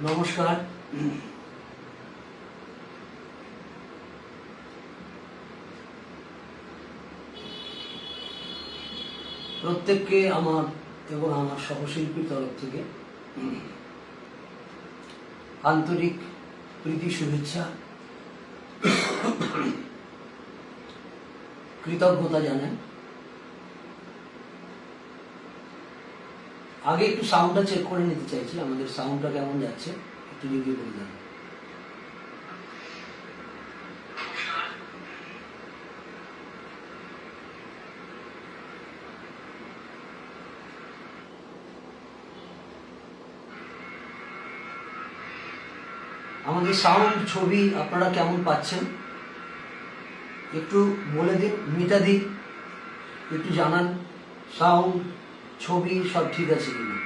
নমস্কার। প্রত্যেককে আমার এবং আমার সহশিল্পীর তরফ থেকে আন্তরিক প্রীতি, শুভেচ্ছা, কৃতজ্ঞতা জানাই। আগে একটু সাউন্ডটা চেক করে নিতে চাইছি, আমাদের সাউন্ডটা কেমন যাচ্ছে একটু যদি বলে দেন। আমাদের সাউন্ড, ছবি আপনারা কেমন পাচ্ছেন একটু বলে দিন, মিটা দিন, একটু জানান। সাউন্ড, ছবি সব ঠিক আছে কিনা?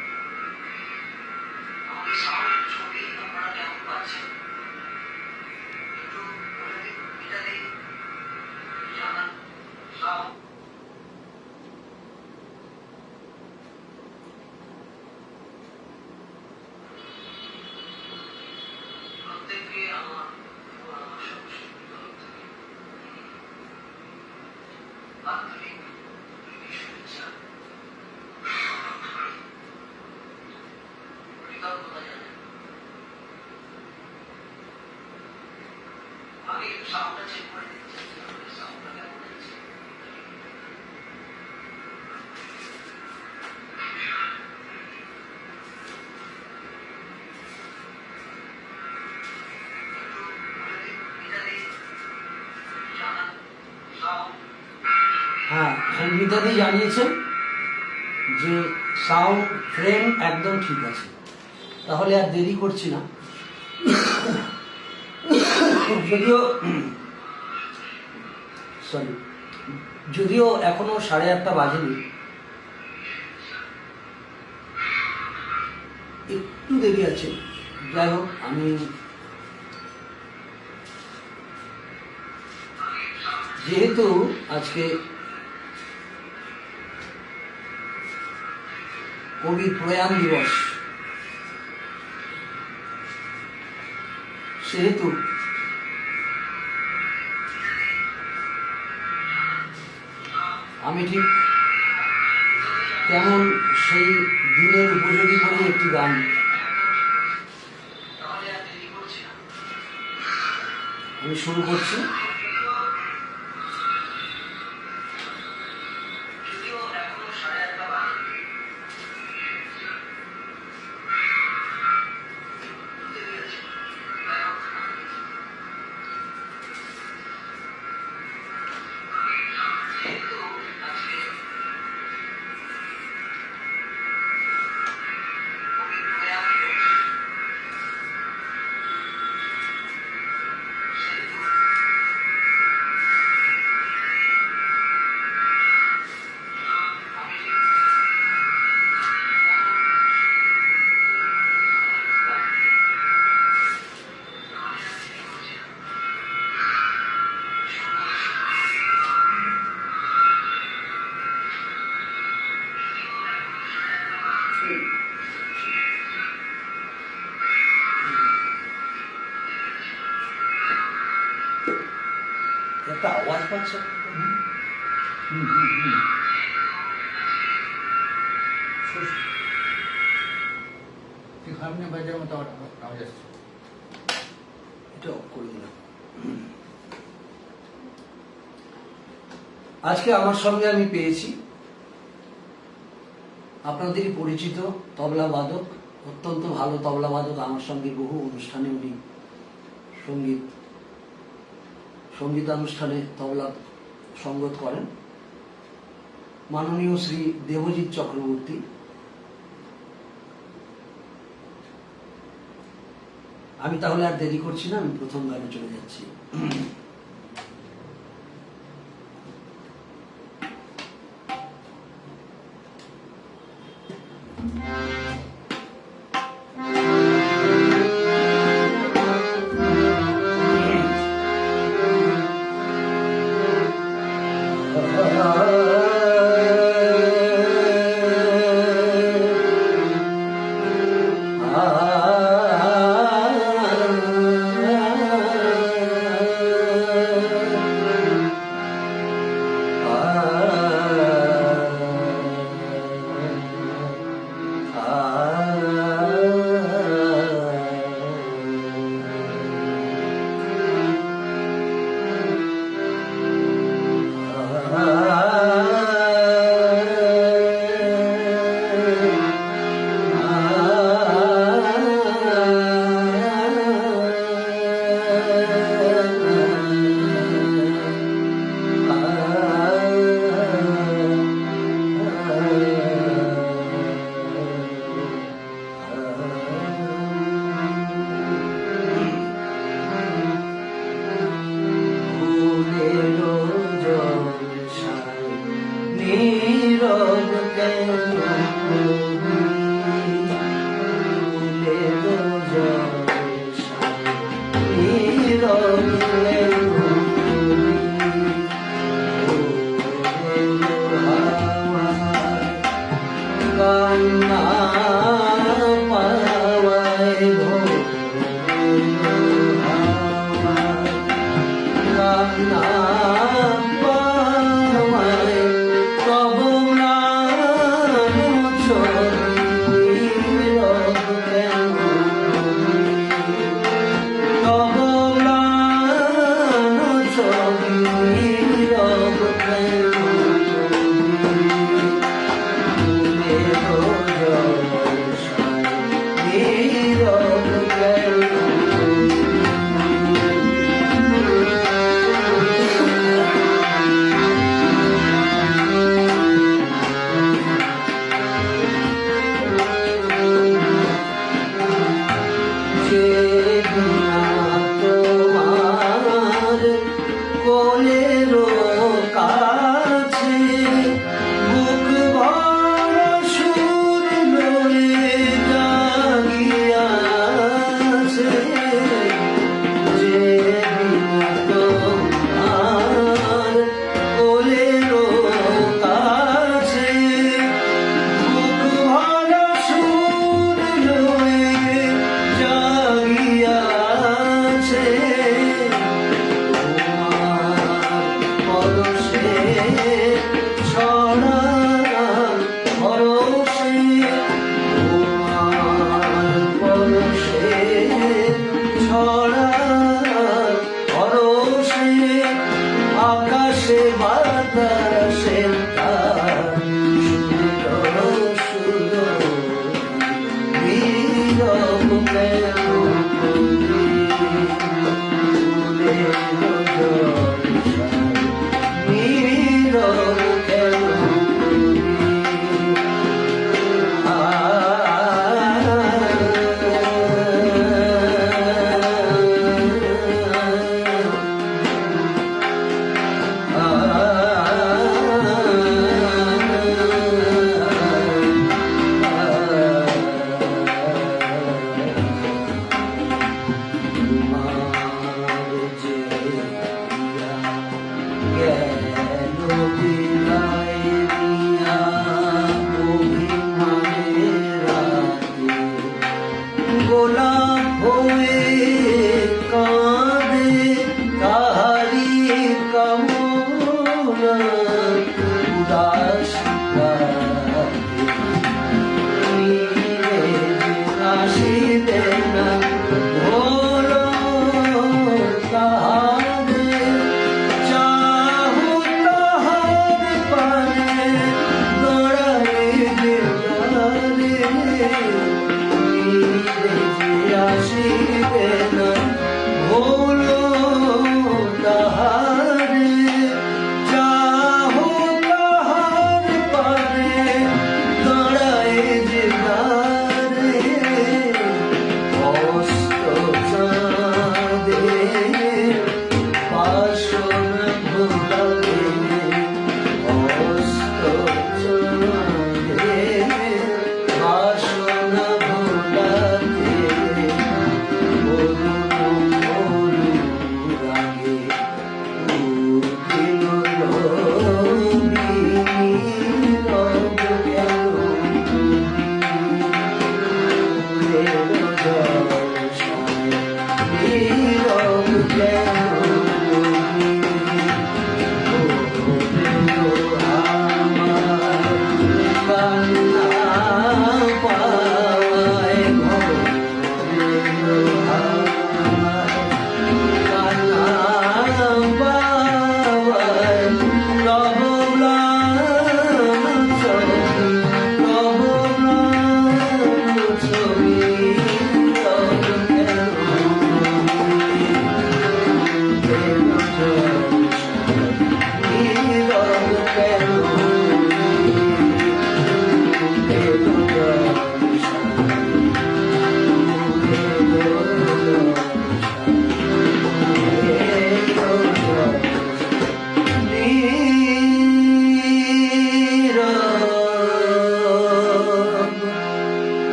হ্যাঁ, মিতাদি জানিয়েছেন যে সাউন্ড ফ্রেম একদম ঠিক আছে। তাহলে আর দেরি করছি না, যদিও এখনো 8:30 বাজেনি, একটু দেরি আছে। যাই হোক, আমি যেহেতু আজকে কবির প্রয়াণ দিবস, সেহেতু আমি ঠিক তেমন সেই দিনের উপযোগী করে একটি গান আমি শুরু করছি। একটা আওয়াজ পাচ্ছে, এটা অফ করে দিলাম। আজকে আমার সঙ্গে আমি পেয়েছি আপনাদেরই পরিচিত তবলা বাদক, অত্যন্ত ভালো তবলা বাদক। আমার সঙ্গে বহু অনুষ্ঠানে উনি সঙ্গীতানুষ্ঠানে তবলা সঙ্গত করেন, মাননীয় শ্রী দেবজিৎ চক্রবর্তী। আমি তাহলে আর দেরি করছি না, আমি প্রথম গানে চলে যাচ্ছি। ah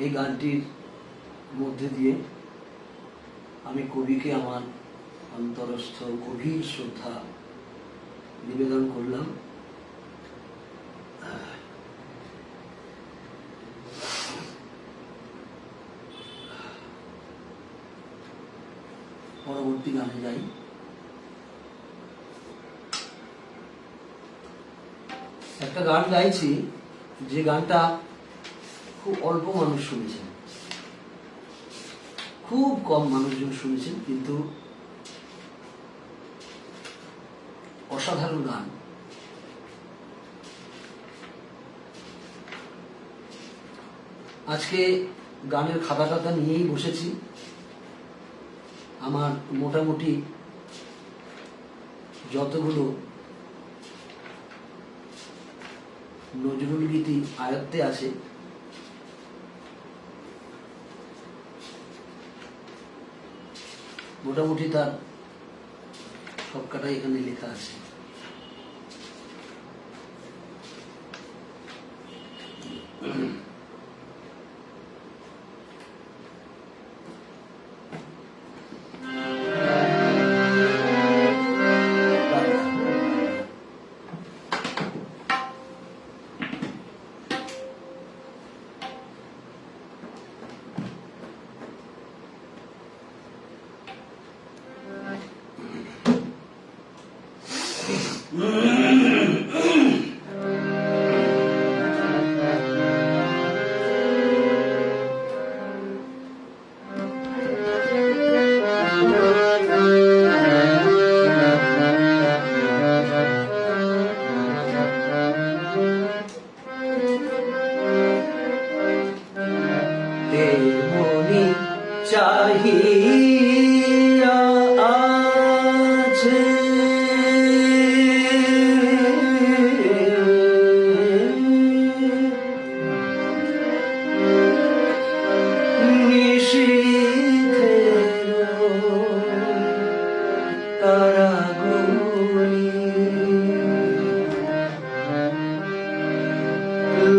এই গানটির মধ্যে দিয়ে আমি কবিকে আমার অন্তরস্থ গভীর শ্রদ্ধা নিবেদন করলাম। পরবর্তী গানে যাই। একটা গান গাইছি, যে গানটা খুব অল্প মানুষ শুনেছেন, খুব কম মানুষজন শুনেছেন, কিন্তু অসাধারণ গান। আজকে গানের খাতা টাতা নিয়েই বসেছি। আমার মোটামুটি যতগুলো নজরুল গীতি আয়ত্তে আছে মোটামুটি তার সবকটাই এখানে লেখা আছে। তেমনি চাহিয়া আছে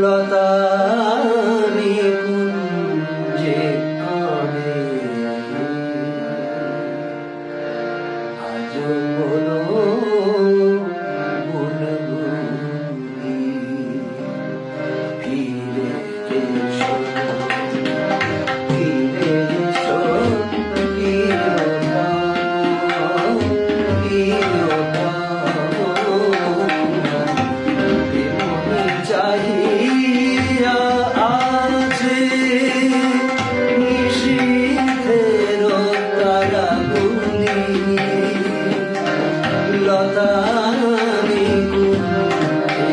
লতানি কুঞ্জে কানে আজ বলো বুলবুলি ফিরে এসো ফিরে এসো চাহিয়া আছে নিশীথের তারাগুলি লতানি কুঞ্জে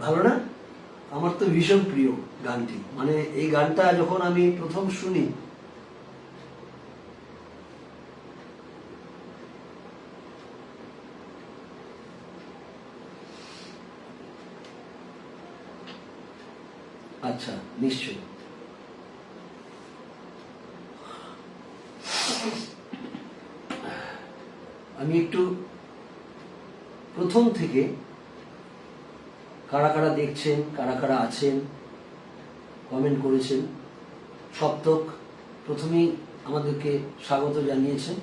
ভালো না? আমার তো ভীষণ প্রিয় গানটি, মানে এই গানটা যখন আমি প্রথম শুনি আচ্ছা নিশ্চয়ই আমি একটু প্রথম থেকে কারা কারা দেখছেন, কারা কারা আছেন, কমেন্ট করেছেন, সপ্তক প্রথমেই আমাদেরকে স্বাগত জানিয়েছেন।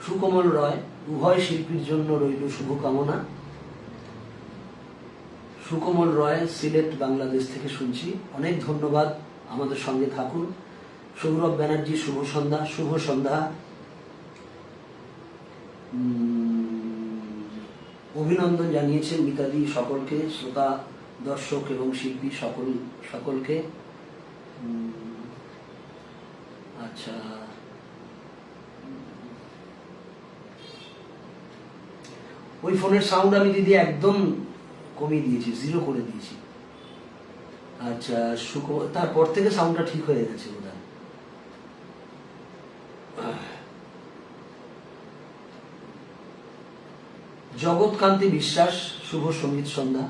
সুকমল রয়, উভয় শিল্পীর জন্য রইল শুভকামনা। সুকমল রয়, সিলেট বাংলাদেশ থেকে শুনছি, অনেক ধন্যবাদ, আমাদের সঙ্গে থাকুন। সৌরভ ব্যানার্জি, শুভ সন্ধ্যা। শুভ সন্ধ্যা। অভিনন্দন জানিয়েছেন মিতাদি সকলকে, শ্রোতা দর্শক এবং শিল্পী সকলকে। আচ্ছা, ওই ফোনের সাউন্ড আমি দিদি একদম কমিয়ে দিয়েছি, 0 করে দিয়েছি। আচ্ছা, তারপর থেকে সাউন্ডটা ঠিক হয়ে গেছে বোধহয়। জগৎকান্তি বিশ্বাস, শুভ সঙ্গীত সন্ধ্যা।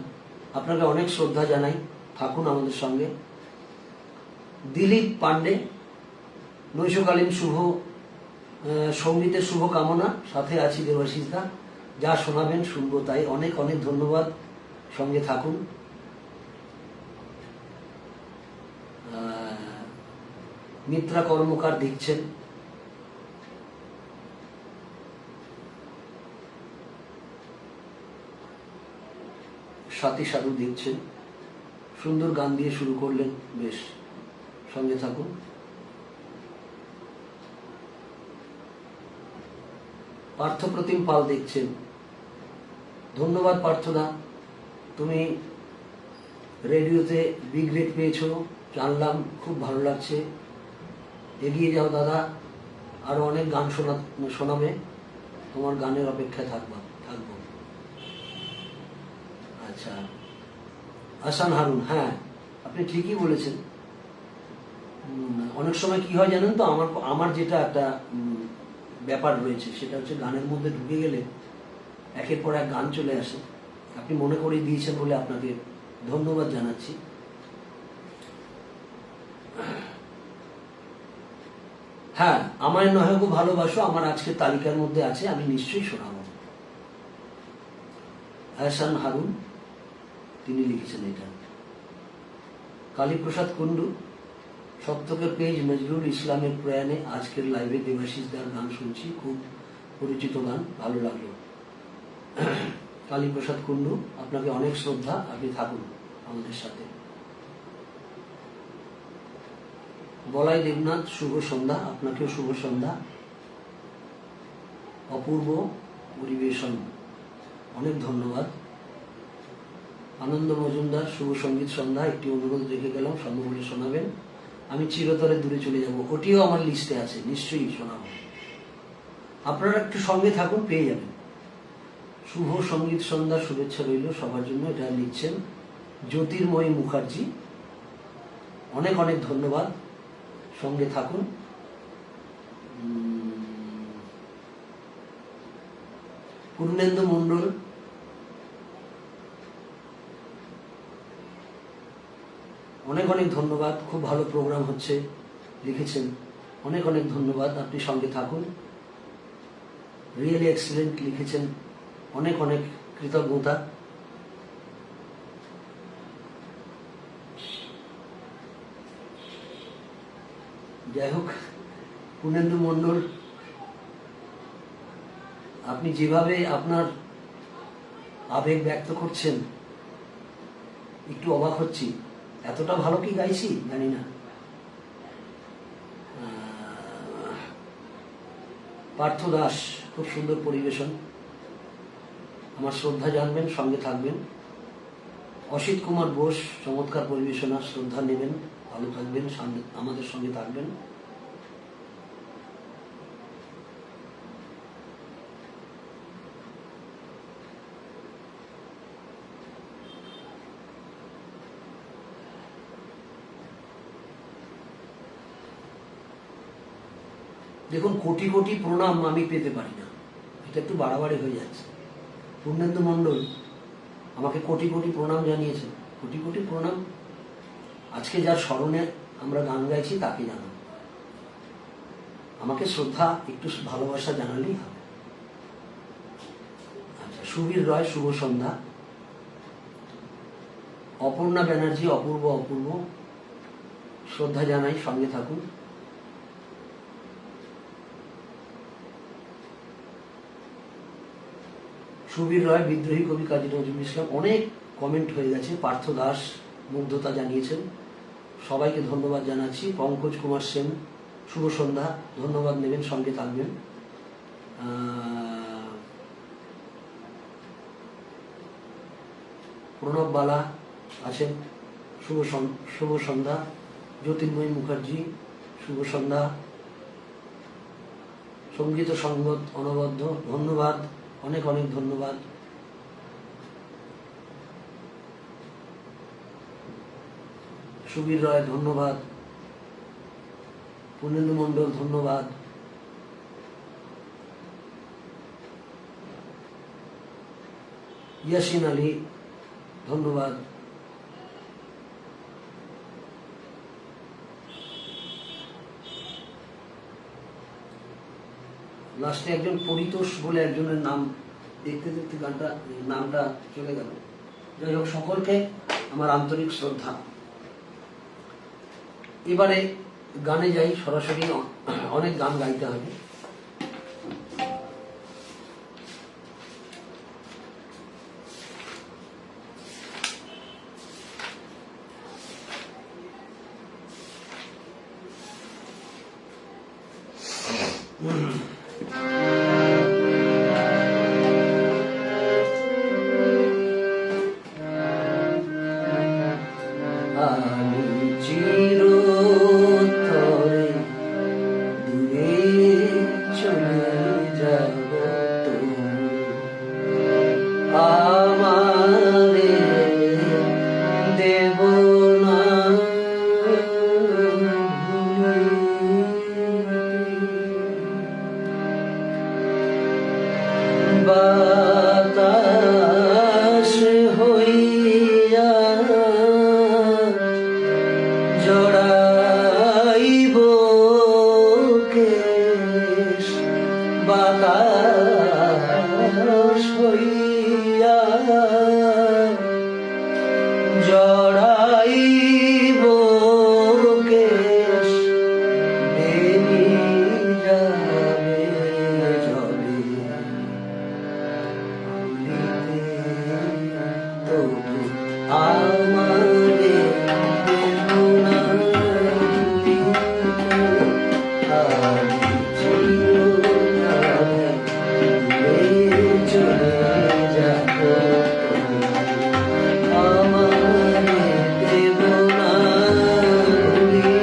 আপনাকে অনেক শ্রদ্ধা জানাই, থাকুন আমাদের সঙ্গে। দিলীপ পান্ডে, নৈশকালীন শুভ সঙ্গীতের শুভ কামনা, সাথে আছি দেবাশিস দা, যা শোনাবেন শুনবো তাই। অনেক অনেক ধন্যবাদ, সঙ্গে থাকুন। মিত্রা কর্মকার দেখছেন, সাথী সাধু দেখছেন, সুন্দর গান দিয়ে শুরু করলেন, বেশ, সঙ্গে থাকুন। পার্থপ্রতিম পাল দেখছেন, ধন্যবাদ পার্থদা, তুমি রেডিওতে বিগ রেট পেয়েছো জানলাম, খুব ভালো লাগছে, এগিয়ে যাও দাদা, আরো অনেক গান শোনাবে, তোমার গানের অপেক্ষায় থাকবো। আচ্ছা, আসান হারুন, হ্যাঁ আপনি ঠিকই বলেছেন। অনেক সময় কি হয় জানেন তো, আমার যেটা একটা ব্যাপার রয়েছে, সেটা হচ্ছে গানের মধ্যে ঢুকে গেলে একের পর এক গান চলে আসে। আপনি মনে করে দিয়েছেন বলে আপনাকে ধন্যবাদ জানাচ্ছি। হ্যাঁ, আমায় নহে গো ভালোবাসো আমার আজকের তালিকার মধ্যে আছে, আমি নিশ্চয়ই শোনাবো। আহসান হারুন তিনি লিখেছেন এটা। কালীপ্রসাদ কুন্ডু, সপ্তকের পেজ নজরুল ইসলামের প্রয়াণে আজকের লাইভে দেবাশিস দার গান শুনছি, খুব পরিচিত গান, ভালো লাগলো। কালীপ্রসাদ কুন্ডু, আপনাকে অনেক শ্রদ্ধা, আপনি থাকুন আমাদের সাথে। বলাই দেবনাথ, শুভ সন্ধ্যা, আপনাকেও শুভ সন্ধ্যা। অপূর্ব পরিবেশন, অনেক ধন্যবাদ। আনন্দ মজুমদার, শুভ সঙ্গীত সন্ধ্যা, একটি অনুরোধ রেখে গেলাম, সম্ভব হলে শোনাবেন। আমি চিরতরে দূরে চলে যাব, ওটিও আমার লিস্টে আছে, নিশ্চয়ই শোনাবো। আপনারা একটু সঙ্গে থাকুন, পেয়ে যাবেন। শুভ সঙ্গীত সন্ধ্যা, শুভেচ্ছা রইল সবার জন্য, এটা লিখছেন জ্যোতির্ময়ী মুখার্জি, অনেক অনেক ধন্যবাদ, সঙ্গে থাকুন। পূর্ণেন্দু মণ্ডল, অনেক অনেক ধন্যবাদ, খুব ভালো প্রোগ্রাম হচ্ছে লিখেছেন, অনেক অনেক ধন্যবাদ, আপনি সঙ্গে থাকুন। রিয়েলি এক্সিলেন্ট লিখেছেন, অনেক অনেক কৃতজ্ঞতা। যাই হোক, পূর্ণেন্দু মণ্ডল, আপনি যেভাবে আপনার আবেগ ব্যক্ত করছেন, একটু অবাক হচ্ছি, এতটা ভালো কি গাইছি জানি না। পার্থ দাস, খুব সুন্দর পরিবেশন, আমার শ্রদ্ধা জানবেন, সঙ্গে থাকবেন। অসিত কুমার বোস, চমৎকার পরিবেশনা, শ্রদ্ধা নেবেন, ভালো থাকবেন, আমাদের সঙ্গে থাকবেন। দেখুন, কোটি কোটি প্রণাম আমি পেতে পারি না, এটা একটু বাড়াবাড়ি হয়ে যাচ্ছে। পূর্ণেন্দু মণ্ডল আমাকে কোটি কোটি প্রণাম জানিয়েছেন, কোটি কোটি প্রণাম আজকে যার স্মরণে আমরা গান গাইছি তাকে জানাবো। আমাকে শ্রদ্ধা একটু ভালোবাসা জানালেই হবে। আচ্ছা, সুবীর রয় শুভ সন্ধ্যা। অপর্ণা ব্যানার্জি অপূর্ব অপূর্ব শ্রদ্ধা জানাই, সঙ্গে থাকুন। সুবীর রয়, বিদ্রোহী কবি কাজী নজরুল ইসলাম, অনেক কমেন্ট হয়ে গেছে। পার্থ দাস মুগ্ধতা জানিয়েছেন, সবাইকে ধন্যবাদ জানাচ্ছি। পঙ্কজ কুমার সেন শুভ সন্ধ্যা, ধন্যবাদ নেবেন, সঙ্গে থাকবেন। প্রণব বালা আছেন, শুভ সন্ধ্যা। জ্যোতির্ময়ী মুখার্জি শুভ সন্ধ্যা। সঙ্গীত সঙ্গত অনবদ্য, ধন্যবাদ, অনেক অনেক ধন্যবাদ। সুবীর রয় ধন্যবাদ। পূর্ণেন্দু মণ্ডল ধন্যবাদ। ইয়াসিন আলী ধন্যবাদ। লাস্টে একজন পরিতোষ বলে একজনের নাম দেখতে দেখতে গানটা নামটা চলে গেল। যাই হোক, সকলকে আমার আন্তরিক শ্রদ্ধা। এবারে গানে যাই সরাসরি, অনেক গান গাইতে হবে। আমি চিরতরে দূরে চলে যাব, আমারে দেব না বাতাস হইয়া জড়াইব কেশ, বাতাস হইয়া জড়াইব কেশ, বেরিয়ে যাবে জলে তবু আমারে দেব না ভুলিতে, আমি চিরতরে দূরে চলে যাব, আমারে দেব না ভুলিতে।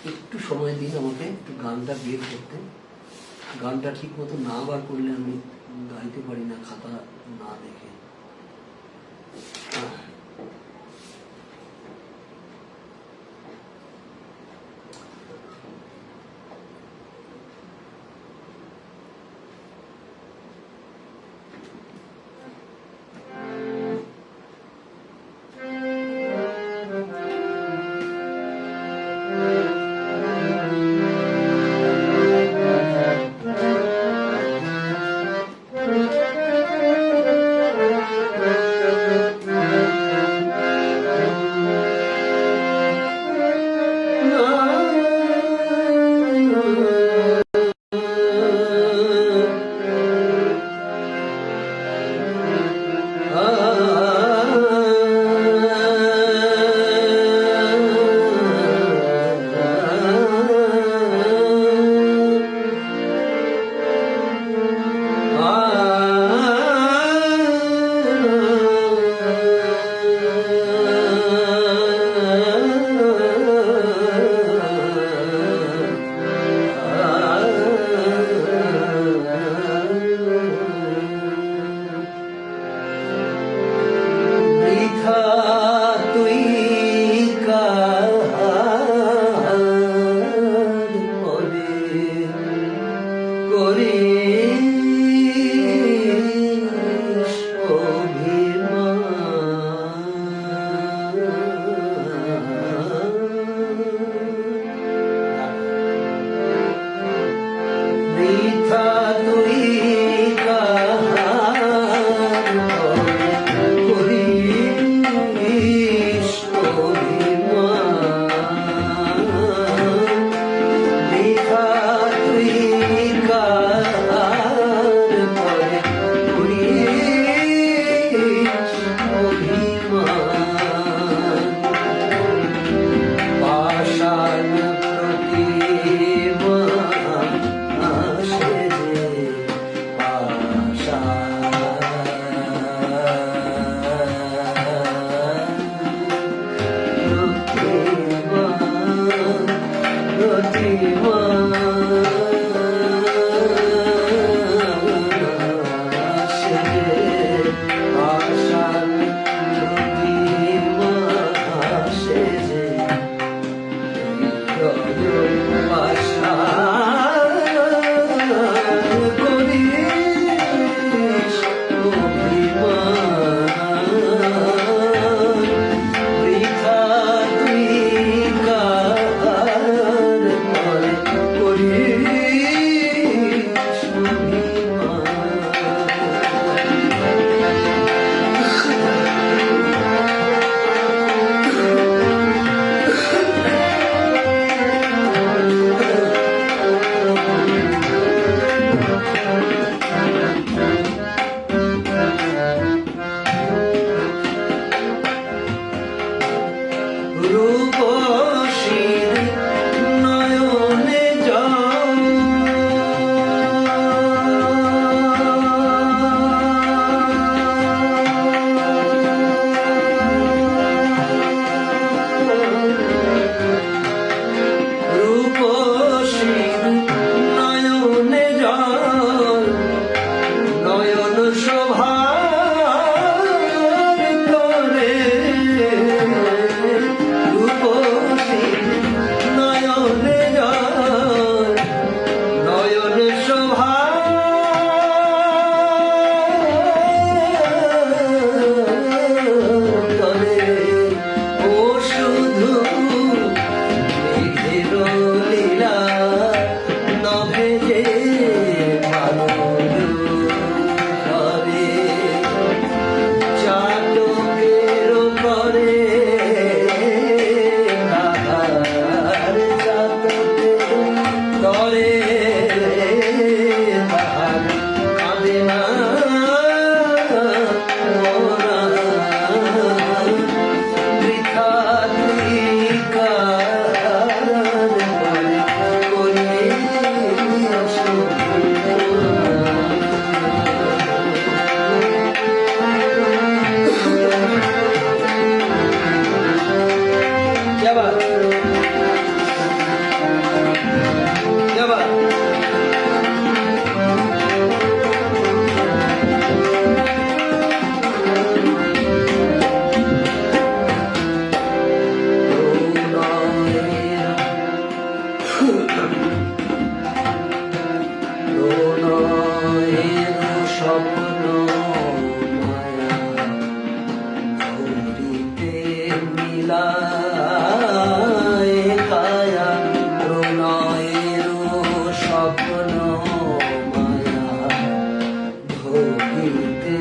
একটু সময় দিন আমাকে একটু গানটা বের করতে। গানটা ঠিক মতো না বার করলে আমি গাইতে পারি না খাতা না দেখে। মিলায় কায়া প্রণয়ের স্বপ্ন মায়া ধরিতে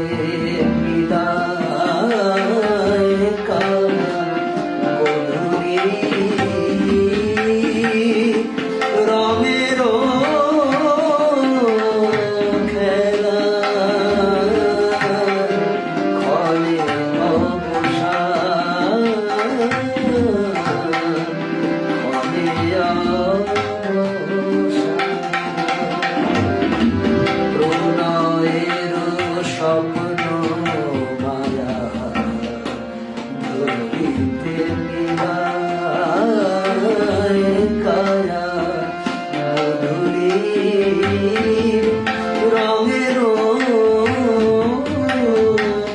মিলায় কায়া গধূলি রঙের খেলা খলে অবসান খলে অবসান প্রণয়ের স্বপ্ন মায়া ধরিতে মিলায় কায়া মধুরী রঙের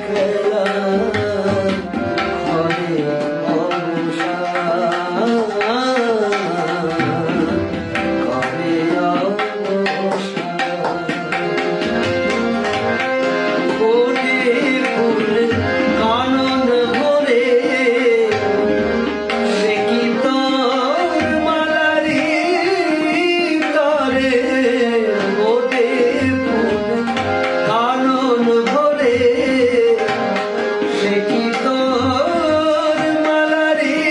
খেলা ঘরে অবসান ঘরে অবসান ফুলে ফুলে কানন ভরে সে কি তোর মালারি তরে ওঠে ফুলে কানন ভরে সে কি তোর মালারি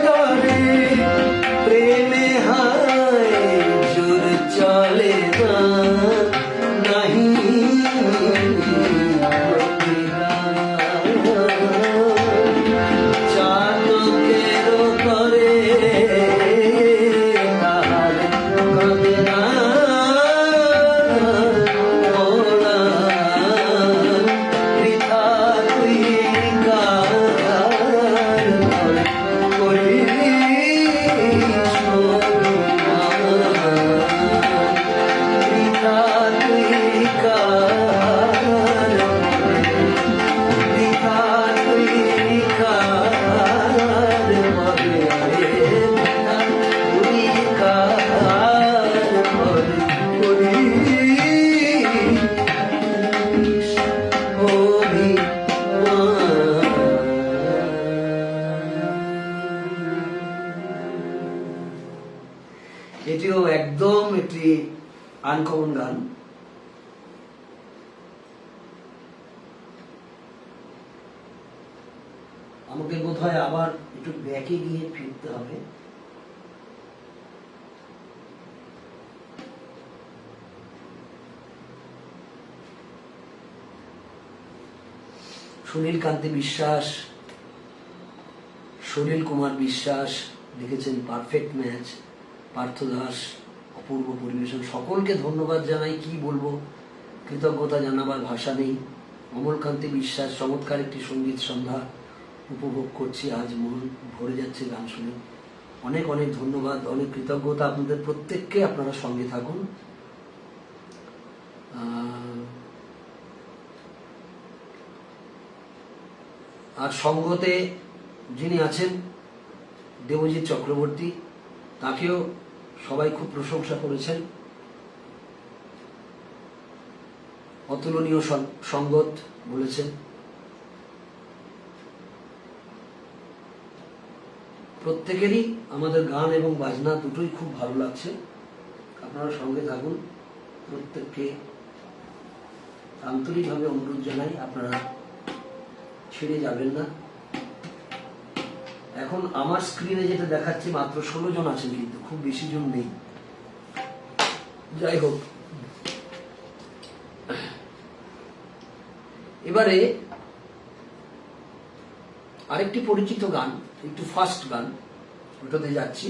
তরে প্রেমে হায় জোর চলে না নাহি চাতকের করে তাহার কবে না ওরা বৃথা তুই কার করিলি বৃথা তুই কার বৃথা তুই কার মরে বৃথা তুই কার মরে করিস এটিও একদম একটি আনকমন গান। আমাকে বোধহয় আবার একটু ব্যাকে গিয়ে ফিরতে হবে। সুনীল কান্তি বিশ্বাস, সলিল কুমার বিশ্বাস লিখেছেন পারফেক্ট ম্যাচ, পার্থ দাস অপূর্ব পরিবেশন। সকলকে ধন্যবাদ জানাই, কি বলবো, কৃতজ্ঞতা জানাবার ভাষা নেই। অমলকান্তি বিশ্বাস চমৎকার একটি সঙ্গীত সন্ধ্যা উপভোগ করছি, আজ মন ভরে যাচ্ছে গান শুনে। অনেক অনেক ধন্যবাদ, অনেক কৃতজ্ঞতা আপনাদের প্রত্যেককে। আপনারা সঙ্গে থাকুন। আর সঙ্গতে যিনি আছেন দেবজিৎ চক্রবর্তী, তাকেও সবাই খুব প্রশংসা করেছেন। অতুলনীয় সঙ্গত বলেছেন। প্রত্যেকেরই আমাদের গান এবং বাজনা দুটোই খুব ভালো লাগছে। আপনারা সঙ্গে থাকুন। প্রত্যেককে আন্তরিকভাবে অনুরোধ জানাই, আপনারা ছেড়ে যাবেন না। এখন আমার স্ক্রিনে যেটা দেখাচ্ছে মাত্র 16 জন আছেন, কিন্তু খুব বেশি জন নেই। যাই হোক, এবারে আরেকটি পরিচিত গান, একটু ফাস্ট গান, ওটাতে যাচ্ছি।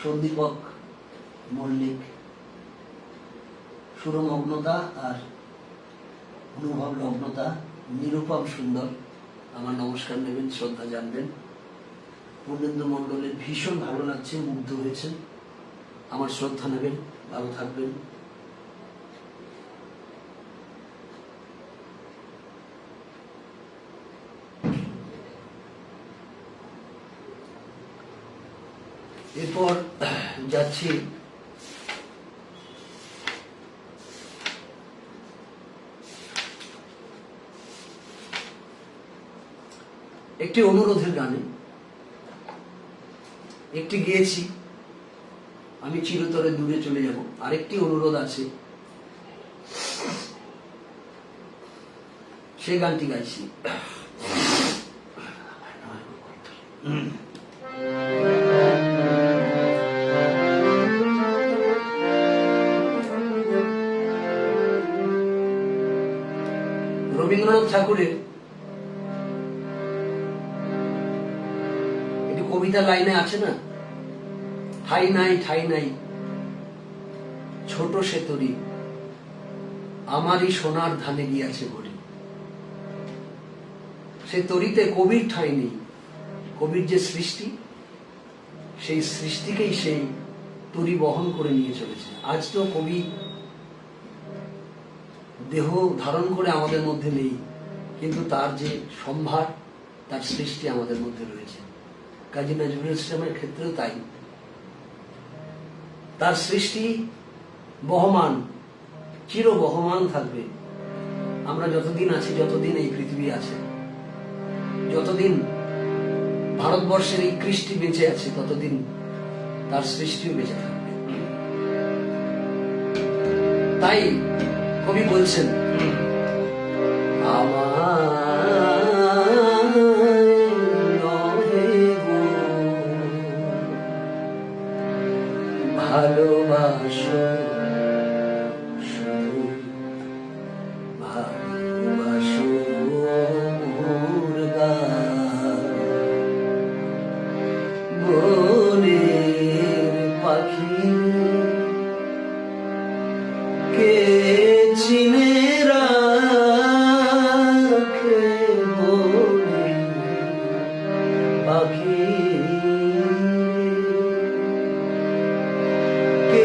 সন্দীপক মল্লিক, সুরমগ্নতা আর অনুভব লগ্নতা, নিরুপম সুন্দর, আমার নমস্কার নেবেন, শ্রদ্ধা জানবেন। পূর্ণেন্দু মণ্ডলের ভীষণ ভালো লাগছে, মুগ্ধ হয়েছেন, আমার শ্রদ্ধা নেবেন, ভালো থাকবেন। এরপর যাচ্ছি একটি অনুরোধের গানে। একটি গেয়েছি, আমি চিরতরে দূরে চলে যাব, আরেকটি অনুরোধ আছে, সে গানটি গাইছি। রবীন্দ্রনাথ ঠাকুরের একটি কবিতা লাইনে আছে না, ঠাই নাই ঠাই নাই ছোট সে তরি, আমারই সোনার ধানে গিয়াছে বলি। সে তরিতে কবির ঠাই নেই, কবির যে সৃষ্টি, সেই সৃষ্টিকেই সেই তরি বহন করে নিয়ে চলেছে। আজ তো কবি দেহ ধারণ করে আমাদের মধ্যে নেই, কিন্তু তার যে সম্ভার, তার সৃষ্টি আমাদের মধ্যে রয়েছে। কাজী নজরুল ইসলামের ক্ষেত্রেও তাই, তার সৃষ্টি বহমান, চির বহমান থাকবে। আমরা যতদিন আছি, যতদিন এই পৃথিবী আছে, যতদিন ভারতবর্ষের এই কৃষ্টি বেঁচে আছে, ততদিন তার সৃষ্টিও বেঁচে থাকবে। তাই কবি বলছেন, ভালোবাসো শুধু ভালোবাসো মোর গান, বনের পাখি কে চিনে রাখে, বনের পাখি কে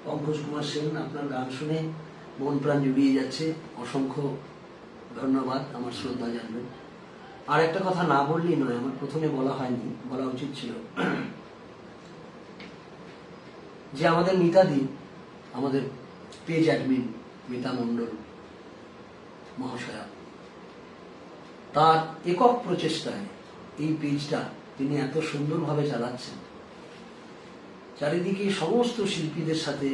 পঙ্কজ কুমার সেন, আপনার গান শুনে মন প্রাণ জুড়িয়ে যাচ্ছে। অসংখ্য ধন্যবাদ, আমার শ্রদ্ধা জানবেন। আর একটা কথা না বললেই নয়, আমার প্রথমে বলা হয়নি, বলা উচিত ছিল, যে আমাদের মিতাদি, আমাদের পেজ অ্যাডমিন মিতা মণ্ডল মহাশয়া, তার একক প্রচেষ্টায় এই পেজটা তিনি এত সুন্দরভাবে চালাচ্ছেন। চারিদিকে সমস্ত শিল্পীদের সাথে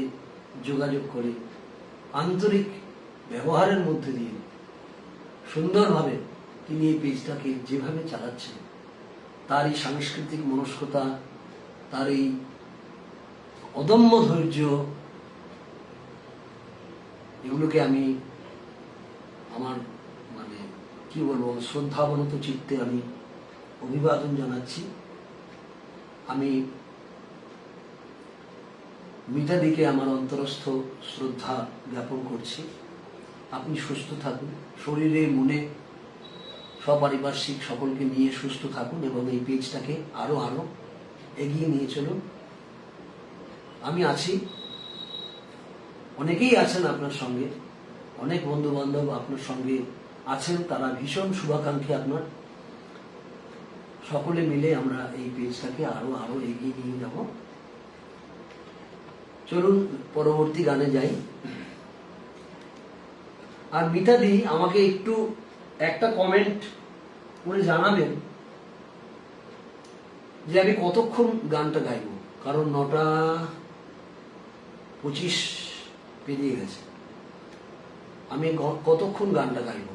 যোগাযোগ করে আন্তরিক ব্যবহারের মধ্যে দিয়ে সুন্দরভাবে তিনি এই পেজটাকে যেভাবে চালাচ্ছেন, তার এই সাংস্কৃতিক মনস্কতা, তার এই অদম্য ধৈর্য, এগুলোকে আমি আমার কি বলবো, শ্রদ্ধাবনত চিত্তে আমি অভিবাদন জানাচ্ছি। আমি মিতাদিকে আমার অন্তরস্থ শ্রদ্ধা জ্ঞাপন করছি। আপনি সুস্থ থাকুন, শরীরে মনে সপারিপার্শ্বিক সকলকে নিয়ে সুস্থ থাকুন এবং এই পেজটাকে আরো আরো এগিয়ে নিয়ে চলুন। আমি আছি, অনেকেই আছেন আপনার সঙ্গে, অনেক বন্ধু বান্ধব আপনার সঙ্গে আছেন, তারা ভীষণ শুভাকাঙ্ক্ষী আপনার। সকলে মিলে আমরা এই পেজটাকে আরো আরো এগিয়ে নিয়ে যাব। চলুন পরবর্তী গানে যাই। আর মিতাদি আমাকে একটু একটা কমেন্ট করে জানাবেন যে আমি কতক্ষণ গানটা গাইব, কারণ 9:25 পেরিয়ে গেছে। আমি কতক্ষণ গানটা গাইব,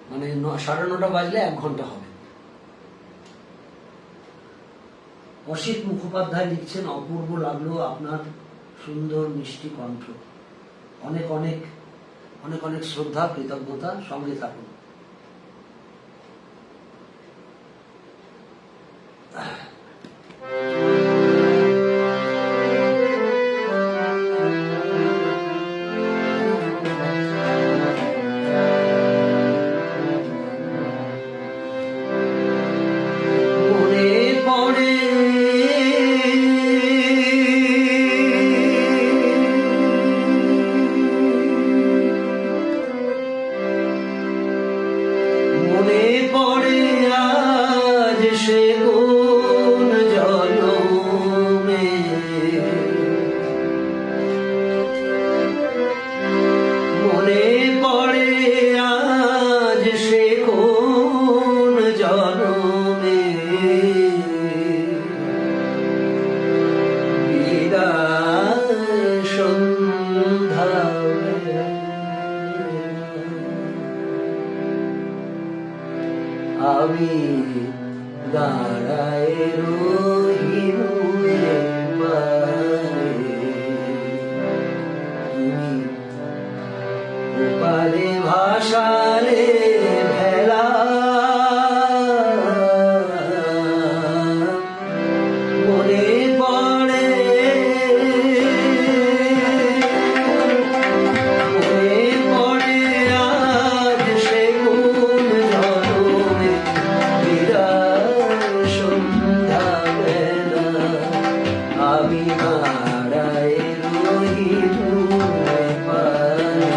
মানে 9:30 বাজলে 1 ঘন্টা হবে। অসিত মুখোপাধ্যায় লিখছেন, অপূর্ব লাগলো আপনার সুন্দর মিষ্টি কণ্ঠ। অনেক অনেক অনেক অনেক শ্রদ্ধা, কৃতজ্ঞতা, সঙ্গে থাকুন। আমি দাঁড়ায় রহিনুয়ে পারে, তুমি ওপারে ভাসালে ভেলা, মনে পড়ে আজ সে কোন জনমে সন্ধ্যা বেলা, আমি দাঁড়ায় রহিনুয়ে পারে,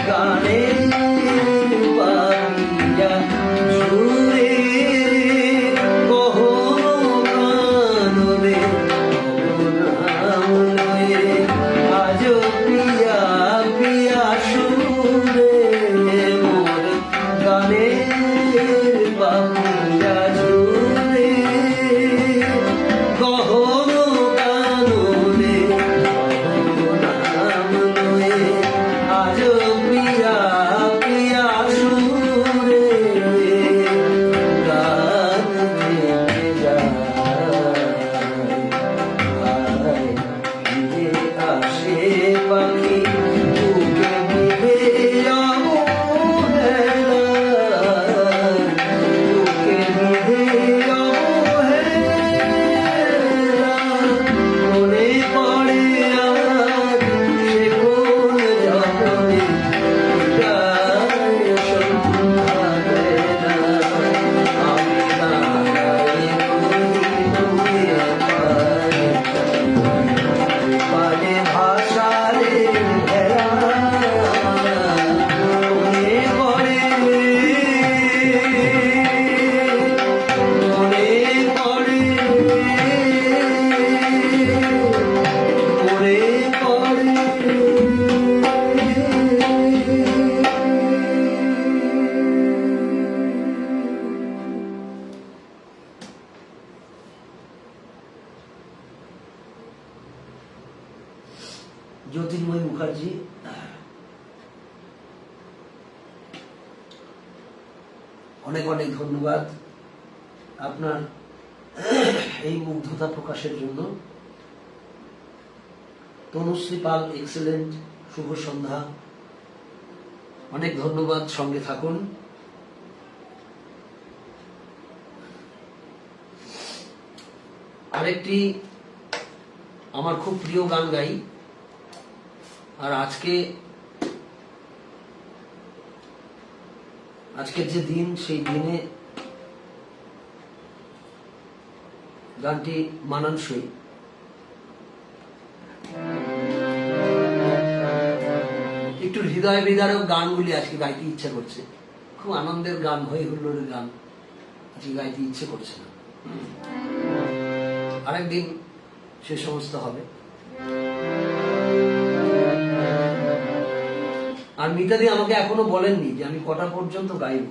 গানের পাপিয়া সুরে গহন কাননে নাম লয়ে আজ প্রিয়া প্রিয়া সুরে মোর গানের পাপিয়া সুরে গহন কাননে নাম লয়ে আজ প্রিয়া প্রিয়া সুরে গান গেয়ে যায় ফিরে আসে পাখি বুকে বিধে অবহেলায় বুকে বিধে অবহেলায় মনে পড়ে আজ সে কোন জগতে গায়ে সন্ধ্যা দেয় না আমি দাঁড়াই ঘুমিয়ে পারে ভাষারে ভেড়া মনে পড়ে মনে পড়ে মনে জ্যোতির্ময় মুখার্জি, অনেক অনেক ধন্যবাদ আপনার এই মুগ্ধতা প্রকাশের জন্য। তনুশ্রী পাল, এক্সেলেন্ট, শুভ সন্ধ্যা, অনেক ধন্যবাদ, সঙ্গে থাকুন। আরেকটি আমার খুব প্রিয় গান গাই, আর আজকের যে দিন, সেই দিনে গানটি মানানসই। একটু হৃদয় বিদারক গানগুলি আজকে গাইতে ইচ্ছা করছে, খুব আনন্দের গান, হই হুল্লোড়ের গান আজকে গাইতে ইচ্ছে করছে না। আরেকদিন সে সমস্ত হবে। আর মিতাদি আমাকে এখনো বলেননি যে আমি কটা পর্যন্ত গাইব।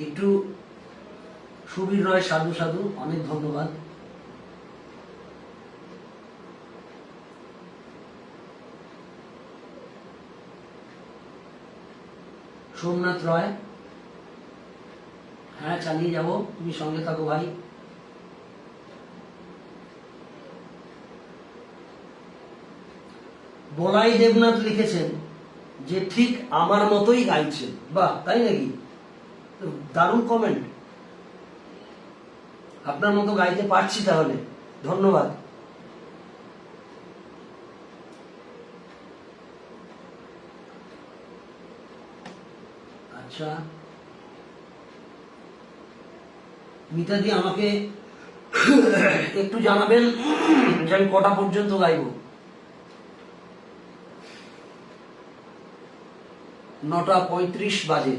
একটু সুবীর রয়, সাধু সাধু, অনেক ধন্যবাদ। সোমনাথ রয়, হ্যাঁ চালিয়ে যাব, তুমি সঙ্গে থাকো ভাই। বলাই দেবনাথ লিখেছেন যে ঠিক আমার মতোই গাইছেন। বাহ, তাই নাকি? দারুণ কমেন্ট। আপনার মতো গাইতে পারছি তাহলে, ধন্যবাদ। আচ্ছা, মিতাদি আমাকে একটু জানাবেন যে আমি কটা পর্যন্ত গাইব। 9:35 বাজে।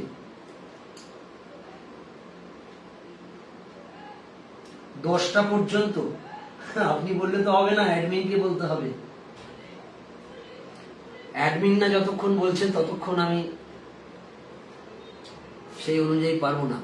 10টা পর্যন্ত আপনি বললে তো হবে না, অ্যাডমিনকে বলতে হবে। অ্যাডমিন না যতক্ষণ বলছেন ততক্ষণ আমি সেই অনুযায়ী পারবো না।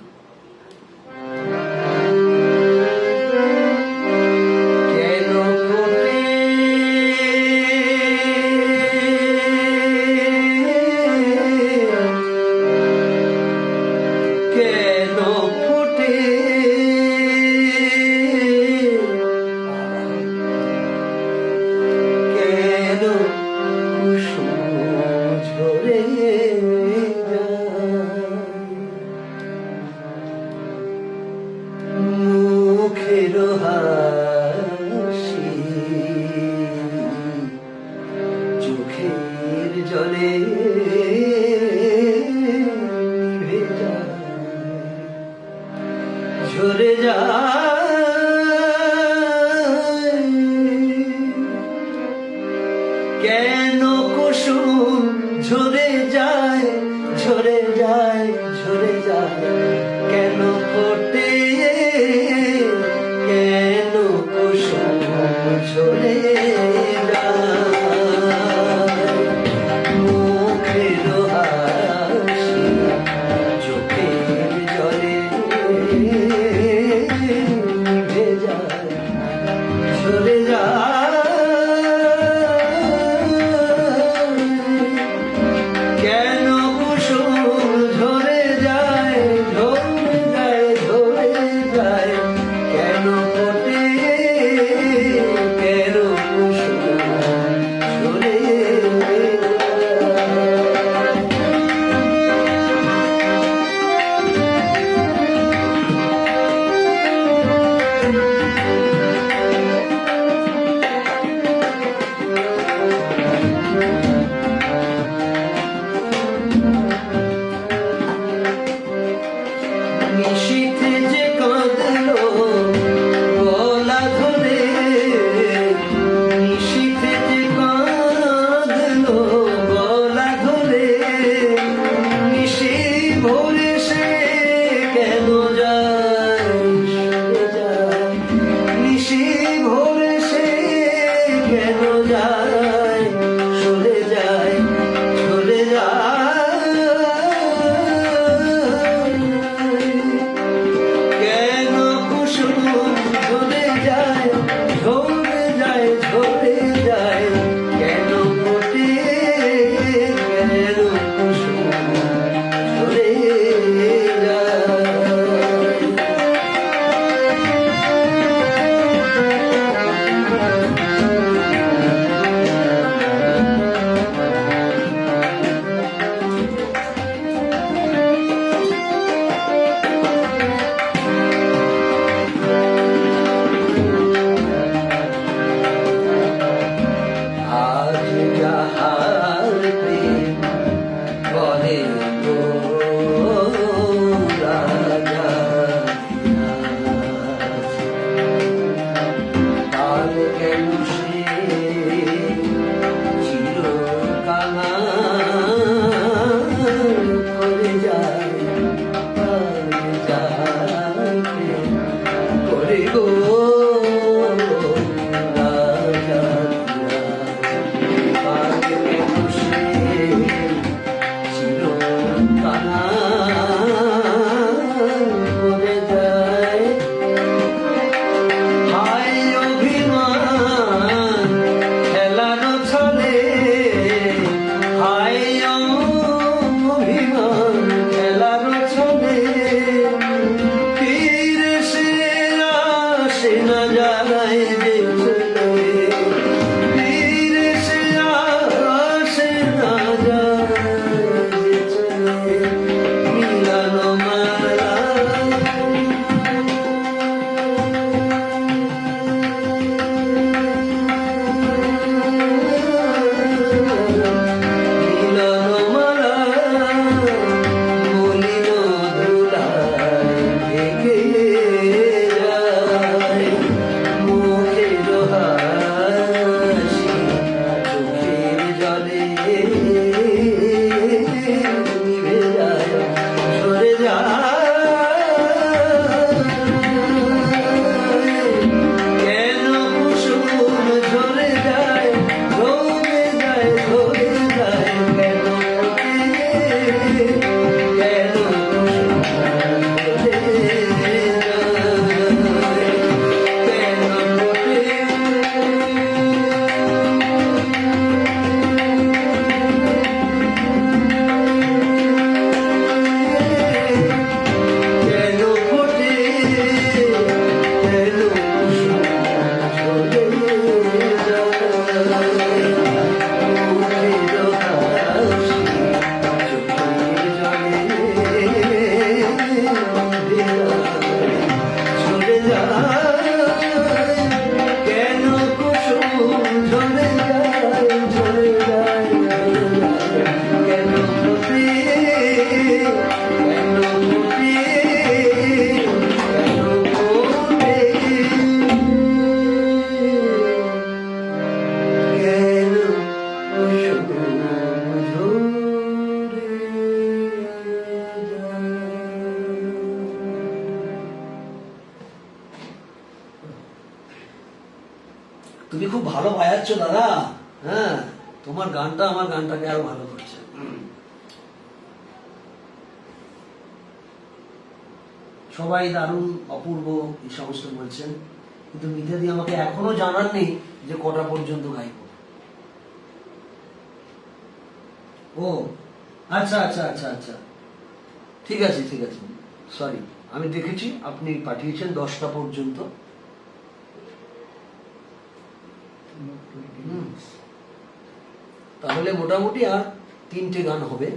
চোখের জলে ঝরে যায়, কেন কুসুম ঝরে যায় ঝরে যায় কেন ফোটে কেন কুসুম ঝরে যায় মুখের হাসি চোখের জলে নিভে যায় ঝরে যায় কেন কুসুম খুব ভালো বাজাচ্ছ দাদা। হ্যাঁ, তোমার গানটা আমার গানটাকে আরো ভালো করছে। সবাই দারুণ, অপূর্ব, এই সমস্ত বলছেন, কিন্তু মিতাদি আমাকে এখনো জানাননি যে কটা পর্যন্ত গাইব। ও আচ্ছা আচ্ছা আচ্ছা আচ্ছা, ঠিক আছে ঠিক আছে, সরি, আমি দেখেছি আপনি পাঠিয়েছেন 10টা পর্যন্ত। তাহলে মোটামুটি আর 3টে গান হবে,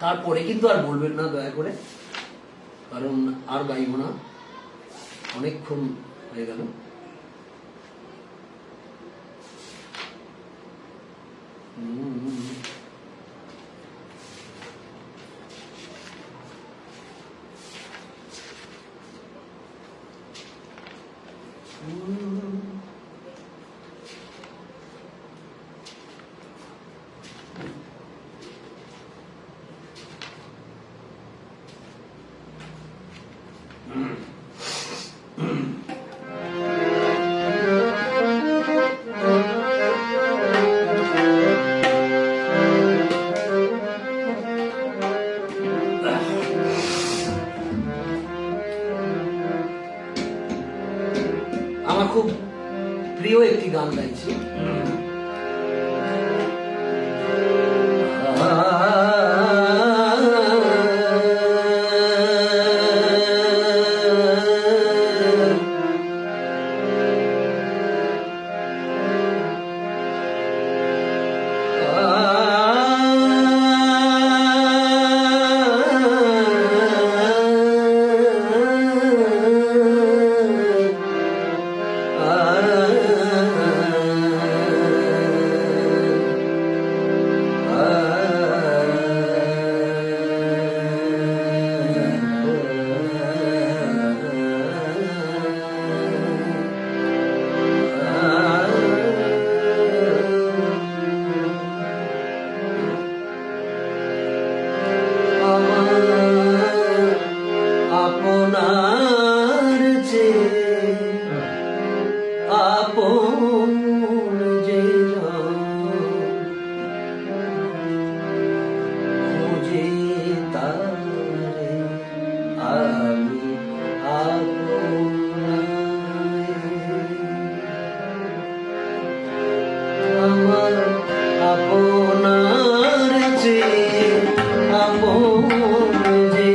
তারপরে কিন্তু আর বলবেন না দয়া করে, কারণ আর গাইব না, অনেকক্ষণ হয়ে গেল। আমার খুব প্রিয় একটি গান গাইছি। আপনার যে আপন যে খুঁজে তারে আমি আমার আপনার যে আপন যে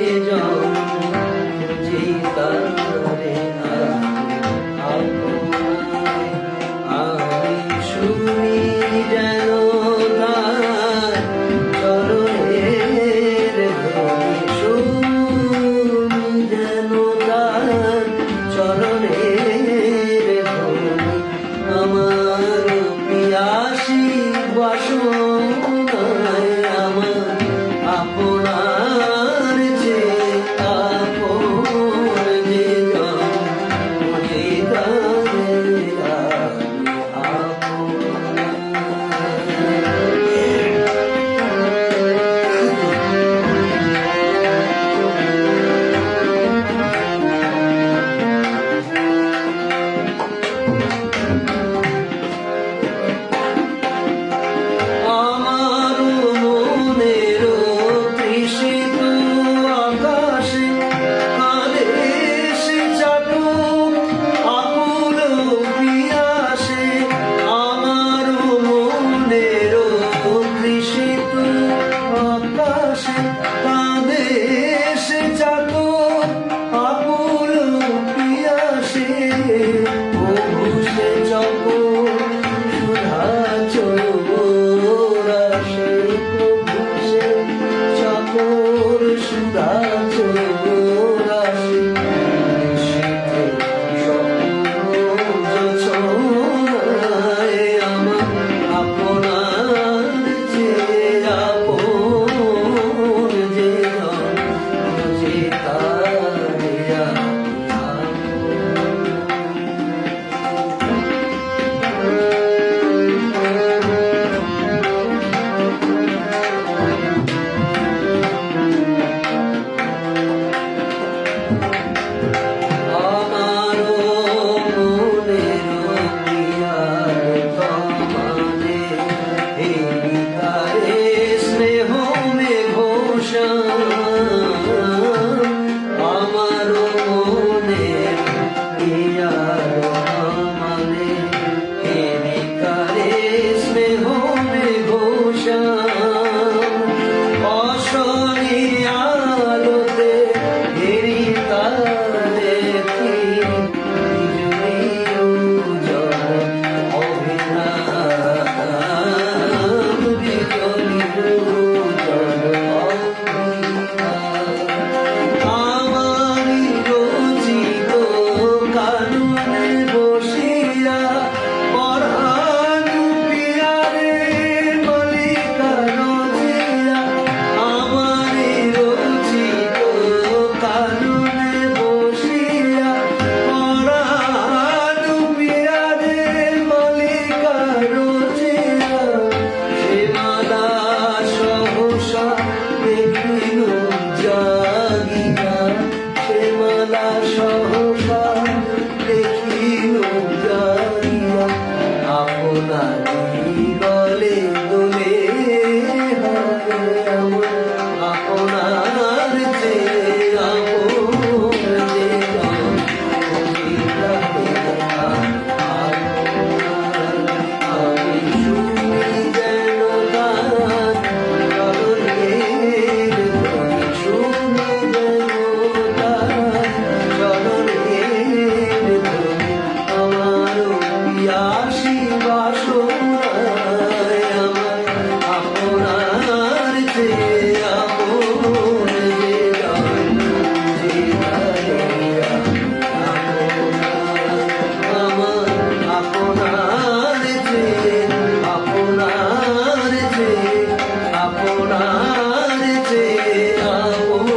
সোনার চেয়ে আপন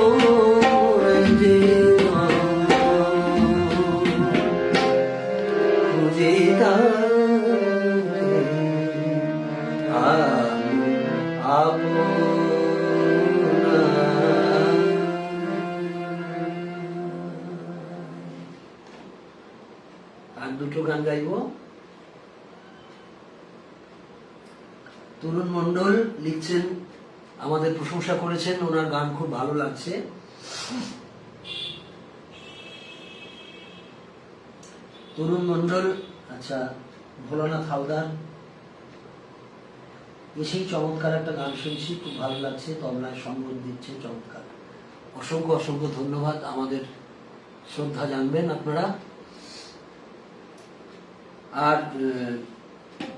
জীবন খুঁজে তারে আমি আপনা। আর দুটো গান গাইব। তরুণ মণ্ডল লিখছেন, আমাদের প্রশংসা করেছেন, ওনার গান খুব ভালো লাগছে। তরুণ মণ্ডল, আচ্ছা ভোলানাথ হালদার এসেই চমৎকার একটা গান শুনছি, খুব ভালো লাগছে, তবলায় সঙ্গত দিচ্ছে, চমৎকার। অসংখ্য অসংখ্য ধন্যবাদ। আমাদের শ্রদ্ধা জানবেন আপনারা। আর